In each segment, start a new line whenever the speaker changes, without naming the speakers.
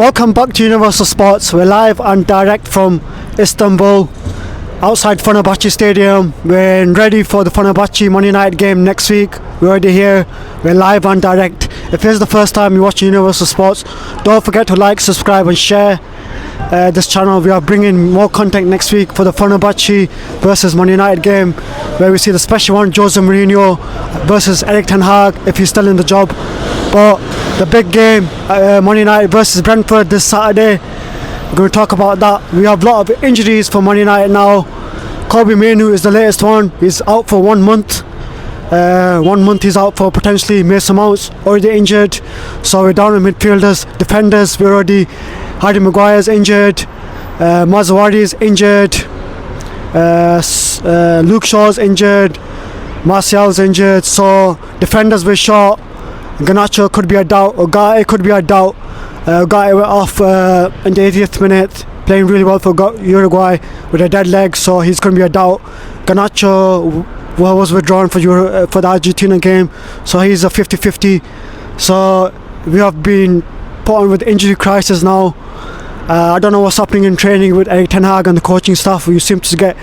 Welcome back to Universal Sports. We're live and direct from Istanbul, outside Fenerbahçe Stadium. We're ready for the Fenerbahçe Man Utd game next week. We're already here. We're live and direct. If this is the first time you're watching Universal Sports, don't forget to like, subscribe and share this channel. We are bringing more content next week for the Fenerbahçe versus Man Utd game, where we see the special one, Jose Mourinho versus Erik Ten Hag, if he's still in the job. But the big game, Man Utd versus Brentford this Saturday, we're going to talk about that. We have a lot of injuries for Man Utd now. manioo is the latest one. He's out for 1 month. 1 month he's out for potentially. Mason Mount's already injured, so we're down in midfielders. Defenders, we're already Harry Maguire's injured, Mazawari's injured, Luke Shaw's injured, Martial's injured. So defenders we're short. Garnacho could be a doubt, Ugarte could be a doubt. Ugarte went off in the 80th minute, playing really well for Uruguay with a dead leg, so he's going to be a doubt. Garnacho was withdrawn for the Argentina game, so he's a 50-50. So we have been put on with injury crisis now. I don't know what's happening in training with Erik Ten Hag and the coaching staff. We seem to get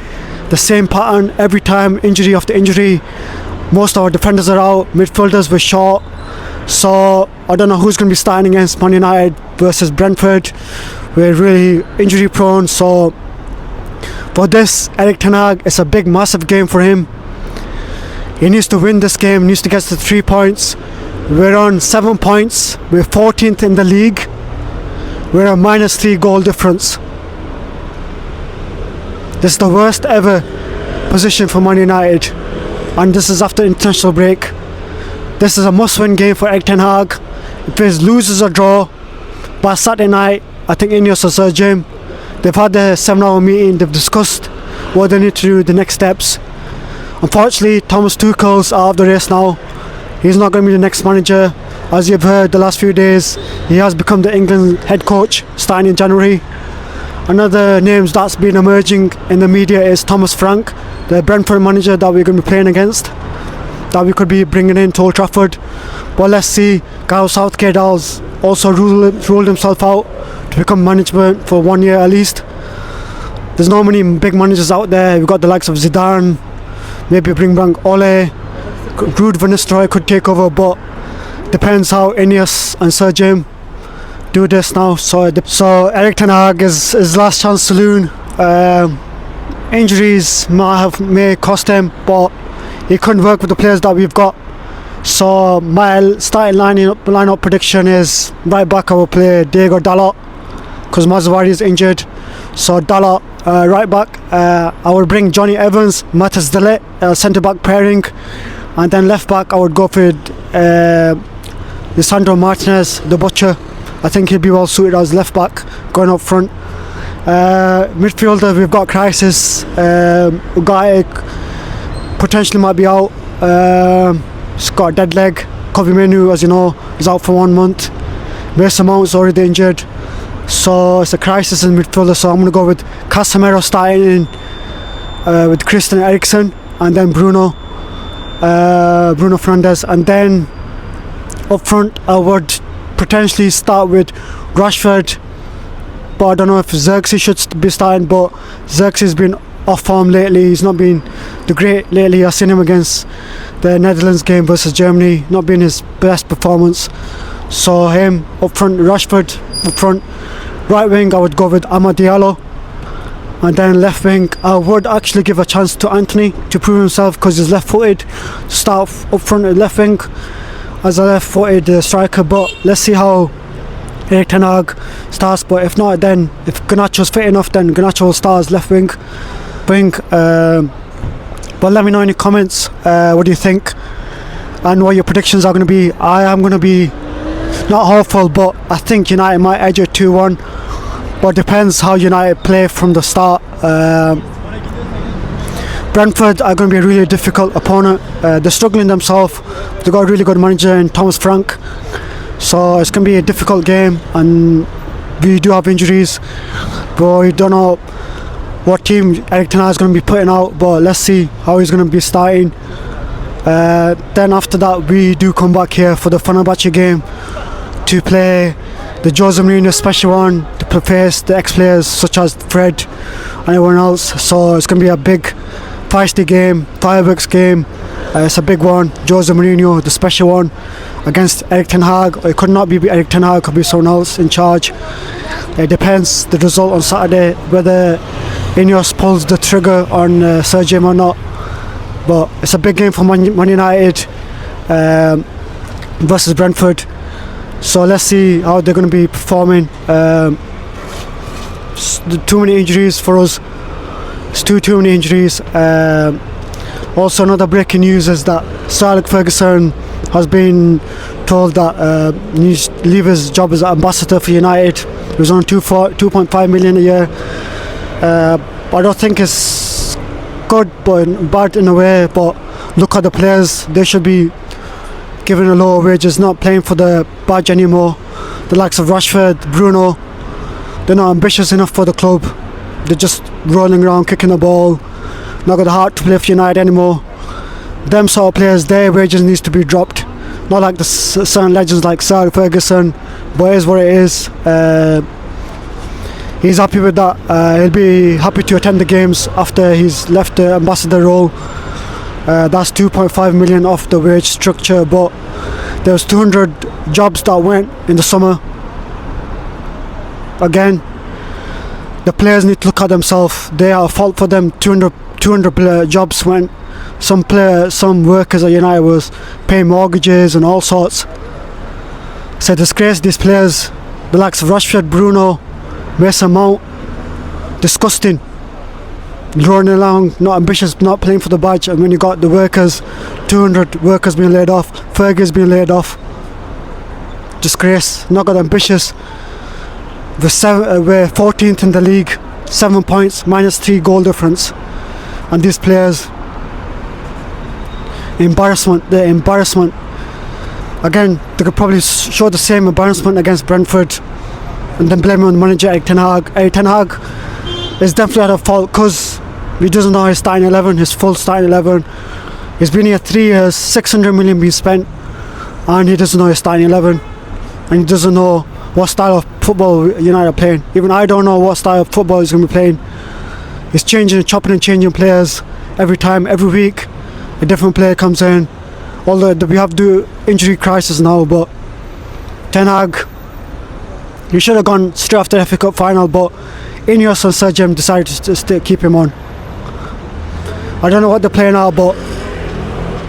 the same pattern every time, injury after injury. Most of our defenders are out, midfielders were short. So I don't know who's going to be starting against Man Utd versus Brentford. We're really injury prone, so for this Erik Ten Hag, it's a big massive game for him. He needs to win this game, needs to get to 3 points. We're on 7 points, we're 14th in the league. We're a -3 goal difference. This is the worst ever position for Man Utd, and this is after international break. This is a must-win game for Erik Ten Hag. If he loses or draw by Saturday night, I think Ineos will surge him. They've had the 7-hour meeting, they've discussed what they need to do, the next steps. Unfortunately, Thomas Tuchel's out of the race now. He's not going to be the next manager. As you've heard the last few days, he has become the England head coach starting in January. Another names that's been emerging in the media is Thomas Frank, the Brentford manager that we're going to be playing against, that we could be bringing in to Old Trafford. But let's see. Gareth Southgate has also ruled himself out to become management for 1 year at least. There's not many big managers out there. We've got the likes of Zidane, maybe bring back Ole, Ruud van Nistelrooy could take over, but depends how Ineos and Sir Jim do this now. So Erik Ten Hag is his last chance saloon. Injuries may cost him, but he couldn't work with the players that we've got. So my starting lineup prediction is right back I will play Diego Dalot, because Mazavari is injured. So Dalot right back. I will bring Johnny Evans, Matas De Ligt, centre back pairing, and then left back I would go for Lisandro Martinez, the butcher. I think he'd be well suited as left back going up front. Midfielder we've got crisis. Ugarte potentially might be out. He's got a dead leg. manioo, as you know, is out for 1 month. Mason Mount's already injured, so it's a crisis in midfielder. So I'm going to go with Casemiro starting in with Christian Eriksen, and then Bruno Fernandes, and then up front I would potentially start with Rashford, but I don't know if Xerxes should be starting. But Xerxes has been off form lately. He's not been the great lately. I've seen him against the Netherlands game versus Germany, not been his best performance. So him up front, Rashford up front. Right wing I would go with Amad Diallo, and then left wing I would actually give a chance to Anthony to prove himself, because he's left footed. Start up front at left wing as a left footed striker, but let's see how Erik Ten Hag starts. But if not, then if Garnacho's fit enough, then Garnacho will start as left wing. But let me know in the comments what do you think and what your predictions are going to be. I am going to be not hopeful, but I think United might edge it 2-1, but depends how United play from the start. Brentford are going to be a really difficult opponent. They're struggling themselves. They've got a really good manager in Thomas Frank, so it's going to be a difficult game, and we do have injuries, but we don't know what team Erik Ten Hag is going to be putting out, but let's see how he's going to be starting. Then after that we do come back here for the Fenerbahçe game to play the Jose Mourinho special one to face the ex-players such as Fred and everyone else. So it's going to be a big feisty game, fireworks game. It's a big one. Jose Mourinho, the special one, against Erik Ten Hag. It could not be Erik Ten Hag, it could be someone else in charge. It depends the result on Saturday, whether Ineos pulls the trigger on Sir Jim or not. But it's a big game for Man United versus Brentford. So let's see how they're going to be performing. Too many injuries for us. It's too many injuries. Also, another breaking news is that Sir Alex Ferguson has been told that he needs to leave his job as ambassador for United. He was on 2.5 million a year. I don't think it's good, but bad in a way. But look at the players; they should be given a lower wages, not playing for the badge anymore. The likes of Rashford, Bruno, they're not ambitious enough for the club. They're just rolling around, kicking the ball. Not got the heart to play for United anymore. Them sort of players, their wages needs to be dropped. Not like the certain legends like Sir Alex Ferguson, but it is what it is. He's happy with that. He'll be happy to attend the games after he's left the ambassador role. That's 2.5 million off the wage structure, but there was 200 jobs that went in the summer. Again, the players need to look at themselves. They are at fault for them. 200 jobs went. Some workers at United was paying mortgages and all sorts. It's a disgrace. These players, the likes of Rashford, Bruno, Mason Mount, disgusting. Running along, not ambitious, not playing for the badge, and when you got the workers, 200 workers being laid off, Fergie's being laid off. Disgrace. Not got ambitious. We're 14th in the league, 7 points, -3 goal difference, and these players, embarrassment. The embarrassment. Again, they could probably show the same embarrassment against Brentford, and then blame it on the manager Erik Ten Hag. Erik Ten Hag is definitely at a fault because he doesn't know his starting 11, his full starting 11. He's been here 3 years, 600 million being spent, and he doesn't know his starting 11, and he doesn't know what style of football United are playing. Even I don't know what style of football he's going to be playing. He's chopping and changing players every time, every week. A different player comes in. Although we have the injury crisis now, but Ten Hag, he should have gone straight after the FA Cup final, but Ineos and Sir Jim decided to keep him on. I don't know what they're playing now, but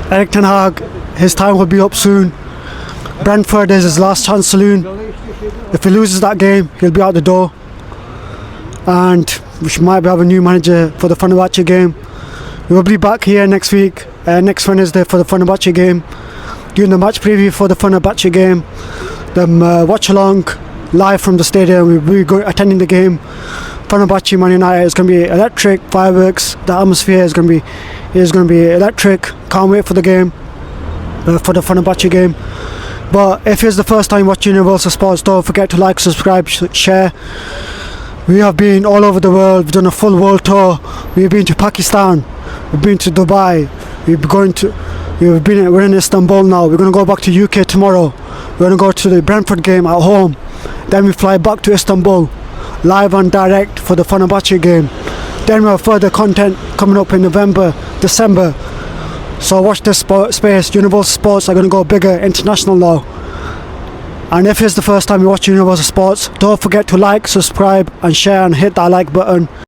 Erik Ten Hag, his time will be up soon. Brentford is his last chance saloon. If he loses that game, he'll be out the door. And we might have a new manager for the Fenerbahçe game. We'll be back here next week, next Wednesday for the Fenerbahçe game, doing the match preview for the Fenerbahçe game. Then watch along live from the stadium. We'll be attending the game. Fenerbahçe Man United is going to be electric, fireworks. The atmosphere is going to be electric. Can't wait for the game, for the Fenerbahçe game. But if it's the first time watching Universal Sports, don't forget to like, subscribe, share. We have been all over the world. We've done a full world tour. We've been to Pakistan. We've been to Dubai. We're in Istanbul now. We're going to go back to UK tomorrow. We're going to go to the Brentford game at home. Then we fly back to Istanbul, live and direct for the Fenerbahçe game. Then we have further content coming up in November, December. So watch this space. Universal Sports are going to go bigger, international now. And if it's the first time you watch Universal Sports, don't forget to like, subscribe and share and hit that like button.